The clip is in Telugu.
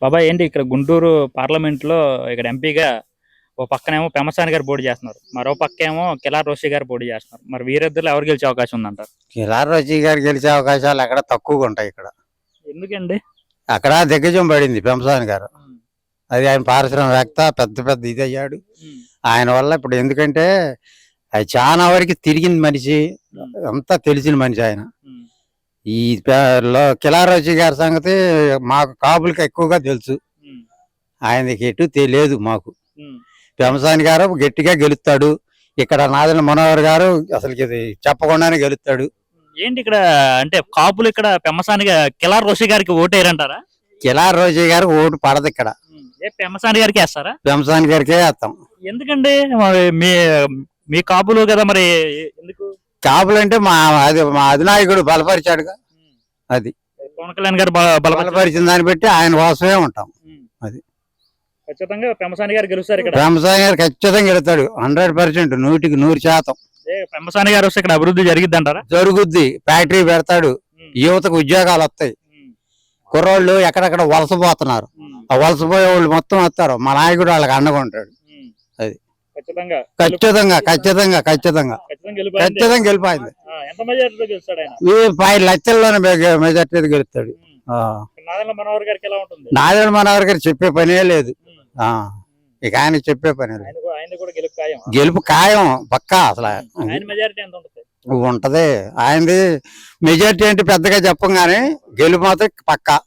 బాబాయ్ ఏంటి ఇక్కడ గుంటూరు పార్లమెంట్ లో ఇక్కడ ఎంపీగా ఓ పక్కనేమో పెమ్మసాని గారు పోటీ చేస్తున్నారు, మరో పక్కేమో కిలార్ రోషి గారు పోటీ చేస్తున్నారు. మరి వీరిద్దరు ఎవరు గెలిచే అవకాశం ఉందంటారు? కిలార్ రోషి గారు గెలిచే అవకాశాలు ఎక్కడ తక్కువగా ఉంటాయి. ఇక్కడ ఎందుకండి? అక్కడ దిగ్గజం పడింది పెంపసాని గారు. అది ఆయన పారిశ్రామికవేత్త, పెద్ద పెద్ద ఇది అయ్యాడు ఆయన వల్ల. ఇప్పుడు ఎందుకంటే అది చాలా వరకు తిరిగింది మనిషి, అంతా తెలిసిన మనిషి ఆయన. ఈ కిలార్ రోషి గారి సంగతి మాకు కాపులకి ఎక్కువగా తెలుసు, ఆయనకి ఎటు తెలియదు మాకు. పెంపసాని గారు గట్టిగా గెలుస్తాడు. ఇక్కడ నాదెండ్ల మనోహర్ గారు అసలు చెప్పకుండానే గెలుస్తాడు. ఏంటి ఇక్కడ అంటే కాపులు ఇక్కడ పెమ్మసాని కిలార్ రోషి గారికి ఓటేయరంటారా? కిలార్ రోషి గారు ఓటు పడదు ఇక్కడ. పెమ్మసాని గారికి వేస్తారా? పెంపసాని గారికే వేస్తాం. ఎందుకండి? మరి మీ మీ కాపులు కదా, మరి ఎందుకు కాపులు అంటే మా అధినాయకుడు బలపరిచాడుగా. అది పవన్ కళ్యాణ్ గారు బలపరిచిన దాన్ని బట్టి ఆయన కోసమే ఉంటాం. అది ఖచ్చితంగా పెమ్మసాని గారు గెలుస్తారు ఇక్కడ. పెంపసాని గారు ఖచ్చితంగా గెలుస్తాడు 100%, 100%. పెమ్మసాని గారు వస్తే ఇక్కడ అభివృద్ధి జరిగిద్ది అంటారా? జరుగుద్ది. ఫ్యాక్టరీ పెడతాడు, యువతకు ఉద్యోగాలు వస్తాయి. కుర్రోళ్ళు ఎక్కడెక్కడ వలసపోతున్నారు, ఆ వలసపోయే వాళ్ళు మొత్తం వస్తారు. మా నాయకుడు వాళ్ళకి అండగా ఉంటాడు. అది ఖచ్చితంగా ఖచ్చితంగా ఖచ్చితంగా ఖచ్చితంగా గెలిపోయింది. 5 లక్షల్లోనే మెజార్టీ గెలుస్తాడు. నాదెండ్ల మనోహర్ గారు చెప్పే పనే లేదు. ఇక ఆయన చెప్పే పని గెలుపు ఖాయం పక్కా. అసలు ఉంటది ఆయనది మెజార్టీ అంటే పెద్దగా చెప్పం, కానీ గెలుపు మాత్రం పక్కా.